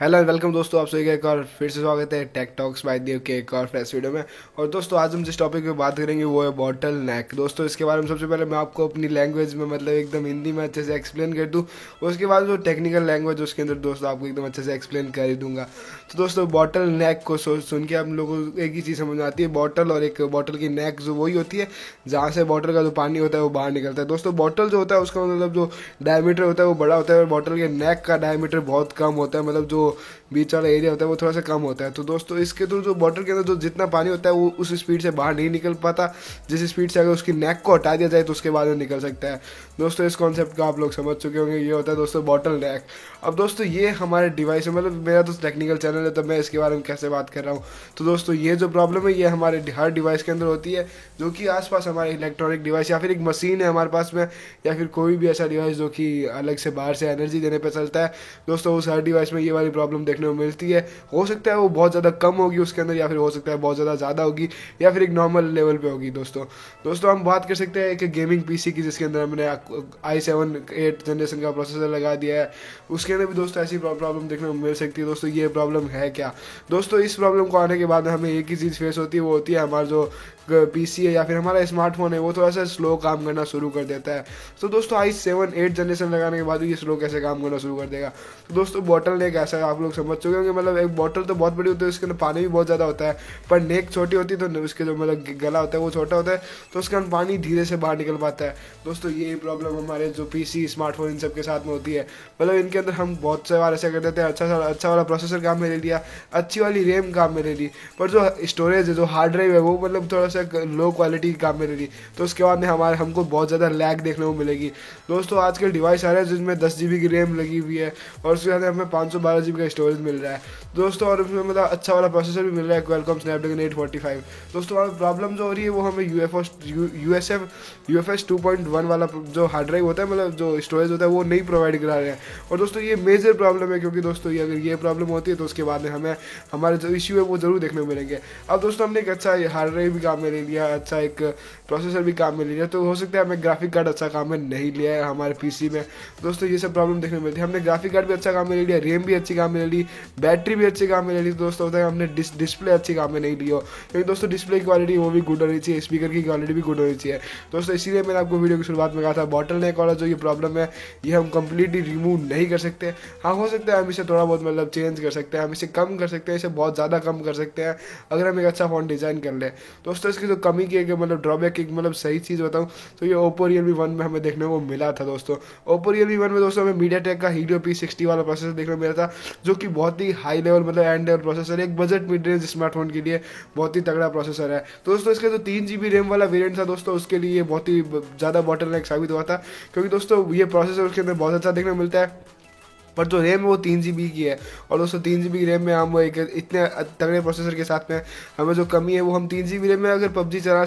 Hello and welcome दोस्तों, आप सभी का एक और फिर से स्वागत है टेक टॉक्स बाय देव के एक और फ्रेश वीडियो में। और दोस्तों आज हम जिस टॉपिक पे बात करेंगे वो है बॉटल नेक। दोस्तों इसके बारे में सबसे पहले मैं आपको अपनी लैंग्वेज में मतलब एकदम हिंदी में अच्छे से एक्सप्लेन कर दूँ। उसके बाद जो टेक्निकल लैंग्वेज उसके अंदर दोस्तों आपको एकदम अच्छे से एक्सप्लेन कर ही दूंगा। तो दोस्तों बॉटल नेक को सुन के हम लोगों को एक ही चीज़ समझ में आती है, बॉटल और एक बॉटल की नेक जो वही होती है जहाँ से बॉटल का जो पानी होता है वो बाहर निकलता है। दोस्तों बॉटल जो होता है उसका मतलब जो डायमीटर होता है वो बड़ा होता है और बॉटल के नेक का डायमीटर बहुत कम होता है, मतलब जो बीच वाला एरिया होता है वो थोड़ा सा कम होता है। तो दोस्तों इसके थ्रू जो बॉटल के अंदर जो जितना पानी होता है वो उस स्पीड से बाहर नहीं निकल पाता जिस स्पीड से अगर उसकी नेक को हटा दिया जाए तो उसके बाद में निकल सकता है। दोस्तों इस कॉन्सेप्ट को आप लोग समझ चुके होंगे, ये होता है दोस्तों बॉटल नेक। अब दोस्तों ये हमारे डिवाइस है, मतलब मेरा तो टेक्निकल चैनल है तो मैं इसके बारे में कैसे बात कर रहा हूँ। तो दोस्तों ये जो प्रॉब्लम है ये हमारे हर डिवाइस के अंदर होती है, जो कि आसपास हमारे इलेक्ट्रॉनिक डिवाइस या फिर एक मशीन है हमारे पास में, या फिर कोई भी ऐसा डिवाइस जो कि अलग से बाहर से एनर्जी देने पर चलता है। दोस्तों उस हर डिवाइस में ये वाली प्रॉब्लम देखने को मिलती है। हो सकता है वो बहुत ज़्यादा कम होगी उसके अंदर, या फिर हो सकता है बहुत ज़्यादा होगी, या फिर एक नॉर्मल लेवल पे होगी। दोस्तों हम बात कर सकते हैं एक गेमिंग पीसी की जिसके अंदर हमने i7 8 जनरेशन का प्रोसेसर लगा दिया है। उसके अंदर भी दोस्तों ऐसी प्रॉब्लम देखने को मिल सकती है। दोस्तों ये प्रॉब्लम है क्या? दोस्तों इस प्रॉब्लम को आने के बाद हमें एक ही चीज़ फेस होती है, वो होती है हमारा जो पीसी है या फिर हमारा स्मार्टफोन है वो थोड़ा सा स्लो काम करना शुरू कर देता है। तो दोस्तों i7 8 जनरेशन लगाने के बाद ये स्लो कैसे काम करना शुरू कर देगा? तो दोस्तों बॉटल नेक ऐसा है, आप लोग समझ चुके होंगे, मतलब एक बॉटल तो बहुत बड़ी होती है, उसके अंदर पानी भी बहुत ज़्यादा होता है, पर नेक छोटी होती है तो उसके जो मतलब गला होता है वो छोटा होता है, तो उसके अंदर पानी धीरे से बाहर निकल पाता है। दोस्तों ये प्रॉब्लम हमारे जो पीसी स्मार्टफोन इन सब के साथ में होती है। मतलब इनके अंदर हम बहुत से बार ऐसा कर देते हैं, अच्छा वाला प्रोसेसर काम में ले लिया, अच्छी वाली रैम काम में ले ली, पर जो स्टोरेज है जो हार्ड ड्राइव है वो मतलब थोड़ा सा लो क्वालिटी काम में ले ली, तो उसके बाद में हमको बहुत ज़्यादा लैग देखने को मिलेगी। दोस्तों आजकल डिवाइस आ रहा है जिसमें 10 GB की रैम लगी हुई है और उसके साथ हमें 512 GB का स्टोरेज मिल रहा है दोस्तों, और उसमें मतलब अच्छा वाला प्रोसेसर भी मिल रहा है, क्वालकॉम स्नैपड्रैगन 845। दोस्तों हमारी प्रॉब्लम जो हो रही है वो हमें यूएफएस 2.1 वाला जो हार्ड ड्राइव होता है, मतलब जो स्टोरेज होता है वो नहीं प्रोवाइड करा रहे हैं। और दोस्तों ये मेजर प्रॉब्लम है, क्योंकि दोस्तों ये अगर ये प्रॉब्लम होती है तो उसके बाद में हमें हमारे जो इश्यू है वो जरूर देखने को मिलेंगे। अब दोस्तों हमने एक अच्छा हार्ड ड्राइव भी काम में ले लिया, अच्छा एक प्रोसेसर भी काम में ले लिया, तो हो सकता है हमें ग्राफिक कार्ड अच्छा काम में नहीं लिया है हमारे पीसी में। दोस्तों ये सब प्रॉब्लम देखने को मिलती है। हमने ग्राफिक कार्ड भी अच्छा काम में ले लिया, रैम भी अच्छी काम में ले ली, बैटरी भी अच्छी काम में ले ली, तो दोस्तों होता है हमने डिस्प्ले अच्छी काम में नहीं ली हो, क्योंकि दोस्तों डिस्प्ले की क्वालिटी वो भी गुड होनी चाहिए, स्पीकर की क्वालिटी भी गुड होनी चाहिए। दोस्तों इसीलिए मैंने आपको वीडियो की शुरुआत में कहा था बॉटल नेक वाला जो ये प्रॉब्लम है ये हम कंप्लीटली रिमूव नहीं कर सकते। हाँ हो सकता है हम इसे थोड़ा बहुत मतलब चेंज कर सकते हैं, हम इसे कम कर सकते हैं, इसे बहुत ज़्यादा कम कर सकते हैं अगर हम एक अच्छा फ़ोन डिज़ाइन कर ले। दोस्तों इसकी जो कमी की एक मतलब ड्रॉबैक एक मतलब सही चीज़ बताऊँ तो ये ओप्पो रियलमी 1 में हमें देखने को मिला था। दोस्तों ओप्पो रियलमी 1 में दोस्तों हमें मीडियाटेक का हीलियो P60 वाला प्रोसेसर देखने को मिला था, जो कि बहुत ही हाई लेवल मतलब एंड लेवल प्रोसेसर है, एक बजट मिड रेंज स्मार्टफोन के लिए बहुत ही तगड़ा प्रोसेसर है। तो दोस्तों इसके जो 3 GB रैम वाला वेरिएंट था दोस्तों उसके लिए बहुत ही ज़्यादा बॉटलनेक साबित हुआ था, क्योंकि दोस्तों ये प्रोसेसर उसके अंदर बहुत अच्छा देखने को मिलता है, पर जो रैम है वो 3 GB की है। और दोस्तों 3 GB रैम में हम एक इतने तगड़े प्रोसेसर के साथ में हमें जो कमी है वो हम 3 GB रैम में अगर पबजी चला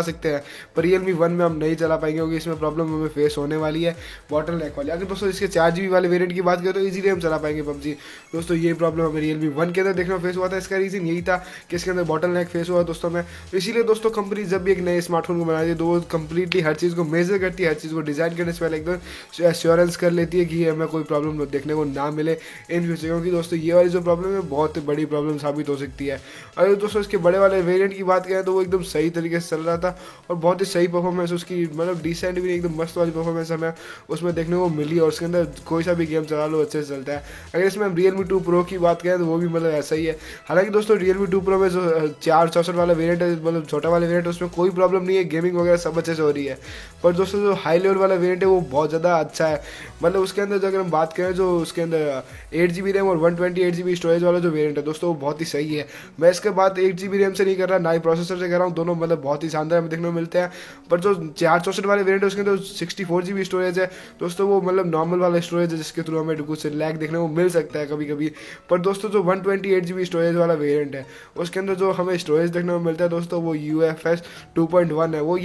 सकते हैं, पर रियलमी 1 में हम नहीं चला पाएंगे, क्योंकि इसमें प्रॉब्लम हमें फेस होने वाली है बॉटल नेक वाली। अगर दोस्तों इसके 4 GB वाले वेरिएंट की बात करें तो ईजिली हम चला पाएंगे पबजी। दोस्तों ये प्रॉब्लम हमें रियलमी 1 के अंदर देखने फेस हुआ था, इसका रीज़न यही था कि इसके अंदर बॉटल नेक फेस हुआ दोस्तों में। तो इसीलिए दोस्तों कंपनी जब भी एक नए स्मार्टफोन को बनाती है तो वो कंप्लीटली हर चीज़ को मेजर करती है, हर चीज़ को डिज़ाइन करने से पहले एकदम एश्योरेंस कर लेती है कि हमें कोई प्रॉब्लम देखने को ना मिले इन फ्यूचर, क्योंकि दोस्तों ये वाली जो प्रॉब्लम है बहुत बड़ी प्रॉब्लम साबित हो सकती है। अगर दोस्तों इसके बड़े वाले वेरिएंट की बात करें तो वो एकदम सही तरीके से चल रहा था और बहुत ही सही परफॉर्मेंस उसकी, मतलब डिसेंट भी एकदम मस्त वाली परफॉर्मेंस हमें उसमें देखने को मिली, और उसके अंदर कोई सा भी गेम चला लो अच्छे से चलता है। अगर इसमें हम रियलमी 2 प्रो की बात करें तो वो भी मतलब ऐसा ही है। हालांकि दोस्तों रियलमी 2 प्रो में जो 464 वाला वेरियंट है, मतलब छोटा वाला वेरियंट है, उसमें कोई प्रॉब्लम नहीं है, गेमिंग वगैरह सब अच्छे से हो रही है। पर दोस्तों जो हाई लेवल वाला वेरियंट है वो बहुत ज़्यादा अच्छा है, मतलब उसके अंदर जो अगर हम बात करें जो उसके अंदर 8 GB रैम और 128 GB स्टोरेज वाला जो वेरिएंट है दोस्तों वो बहुत ही सही है। मैं इसके बाद 8 GB रैम से नहीं कर रहा, ना ही प्रोसेसर से कर रहा हूँ, दोनों मतलब बहुत ही शानदार हमें देखने को मिलते हैं। पर जो 464 वाले वेरिएंट है उसके अंदर 64 GB स्टोरेज है दोस्तों, वो मतलब नॉर्मल वाला स्टोरेज है जिसके थ्रू हमें कुछ लैग देखने को मिल सकता है कभी कभी। पर दोस्तों जो 128 GB स्टोरेज वाला वेरिएंट है उसके अंदर जो हमें स्टोरेज देखने को मिलता है दोस्तों वो UFS 2.1 है, वो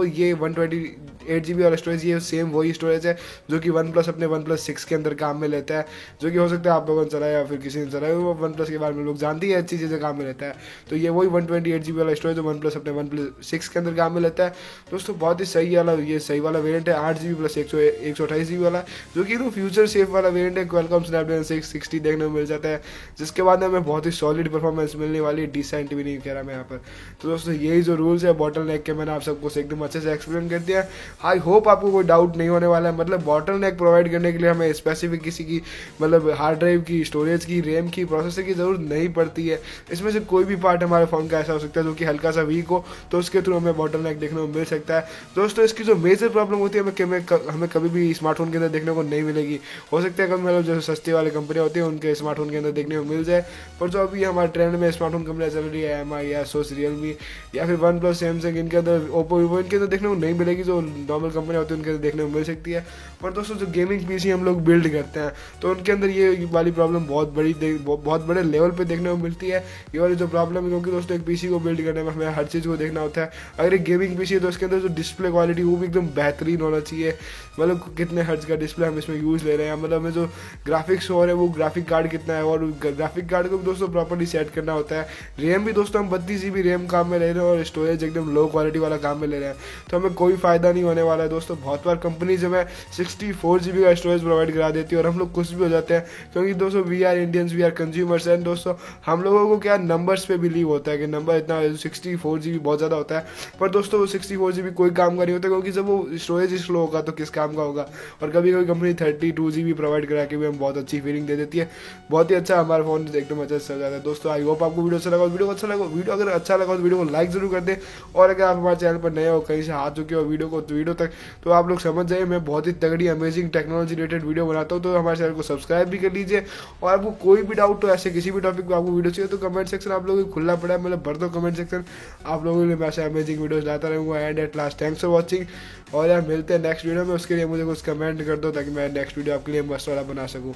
ये 128 GB वाला स्टोरेज ये सेम वही स्टोरेज है जो कि वन प्लस अपने OnePlus 6 के अंदर काम में लेता है, जो कि हो सकता है आप लोगों ने चलाया या फिर किसी ने चलाया, वो वन प्लस के बारे में लोग जानती है, अच्छी चीज़ें काम में लेता है। तो ये वही 128 GB वाला स्टोरेज जो वन प्लस अपने वन प्लस 6 के अंदर काम में लेता है दोस्तों। बहुत ही सही वाला, ये सही वाला वेरिएंट है, 8 GB प्लस 128 GB वाला, जो कि फ्यूचर सेफ वाला वेरिएंट है। क्वालकॉम स्नैपड्रैगन 660 देखने को मिल जाता है, जिसके बाद हमें बहुत ही सॉलिड परफॉर्मेंस मिलने वाली है, डिसेंट भी नहीं कह रहा मैं यहाँ पर। तो दोस्तों यही जो रूल्स है बॉटल नेक के, मैंने आप सबको एकदम अच्छे से एक्सप्लेन कर दिया। आई होप आपको कोई डाउट नहीं होने वाला है। मतलब बॉटल नेक प्रोवाइड करने के लिए हमें स्पेसिफिक किसी की मतलब हार्ड ड्राइव की, स्टोरेज की, रैम की, प्रोसेसर की जरूरत नहीं पड़ती है। इसमें से कोई भी पार्ट हमारे फ़ोन का ऐसा हो सकता है जो कि हल्का सा वीक हो, तो उसके थ्रू हमें बॉटल नेक देखने को मिल सकता है दोस्तों। इसकी जो मेजर प्रॉब्लम होती है हमें कभी भी स्मार्टफोन के अंदर देखने को नहीं मिलेगी। हो सकता है कभी मतलब जो सस्ती वाली कंपनियाँ होती हैं उनके स्मार्टफोन के अंदर देखने को मिल जाए, पर जो अभी हमारे ट्रेंड में स्मार्टफोन कंपनियाँ चल रही है, MI, एसोस, रियलमी या फिर वन प्लस, सैमसंग, इनके अंदर, ओप्पो, वीवो, इनके अंदर देखने को नहीं मिलेगी। जो नॉर्मल कंपनियाँ होती है उनके अंदर देखने को मिल सकती है। पर दोस्तों जो गेमिंग PC हम लोग बिल्ड करते हैं तो उनके अंदर ये वाली प्रॉब्लम बहुत बड़े लेवल पे देखने को मिलती है, ये वाली जो प्रॉब्लम है। क्योंकि दोस्तों एक PC को बिल्ड करने में हमें हर चीज़ को देखना होता है। अगर एक गेमिंग PC है तो उसके अंदर जो डिस्प्ले क्वालिटी वो भी एकदम बेहतरीन होना चाहिए। मतलब कितने हर्ट्ज का डिस्प्ले हम इसमें यूज़ ले रहे हैं, मतलब हमें जो ग्राफिक्स हो रहे हैं वो ग्राफिक कार्ड कितना है, और ग्राफिक कार्ड को भी दोस्तों प्रॉपर्ली सेट करना होता है। रैम भी दोस्तों हम 32 GB रैम काम में ले रहे हैं और स्टोरेज एकदम लो क्वालिटी वाला काम में ले रहे हैं, तो हमें कोई फ़ायदा नहीं होने वाला है दोस्तों। बहुत बार कंपनीज हमें 64 GB का स्टोरेज प्रोवाइड करा देती है और हम लोग खुश भी हो जाते हैं, क्योंकि दोस्तों we are Indians, we are consumers and दोस्तों हम लोगों को क्या नंबर्स पे बिलीव होता है कि नंबर इतना 64 GB बहुत ज़्यादा होता है। पर दोस्तों वो 64 GB कोई काम का नहीं होता, क्योंकि जब वो स्टोरेज स्लो होगा तो किस काम का होगा। और कभी कभी कंपनी 32 GB प्रोवाइड करा के भी हम बहुत अच्छी फीलिंग दे देती है, बहुत ही अच्छा हमारा फोन एकदम अच्छा चल जाता है दोस्तों। आई होप आपको वीडियो अच्छा लगा। वीडियो अगर अच्छा लगा तो वीडियो को लाइक जरूर कर दें, और अगर आप हमारे चैनल पर नए हो, कहीं से हाथ चुके हो वीडियो तक, तो आप लोग समझ जाइए मैं बहुत ही तगड़ी अमेजिंग टेक्नोलॉजी रिलेटेड वीडियो बनाता हूँ। तो हमारे चैनल को सब्सक्राइब भी कर लीजिए, और आपको कोई भी डाउट हो ऐसे किसी भी टॉपिक पर आपको वीडियो चाहिए तो कमेंट सेक्शन आप लोगों को खुला पड़ा है, मतलब भर दो कमेंट सेक्शन, आप लोगों के लिए मैं ऐसे अमेजिंग वीडियोस लाता रहूँगा। And at last thanks for watching, और यार मिलते हैं नेक्स्ट वीडियो में। उसके लिए मुझे कुछ कमेंट कर दो ताकि मैं नेक्स्ट वीडियो आपके लिए मस्त वाला बना सकूँ।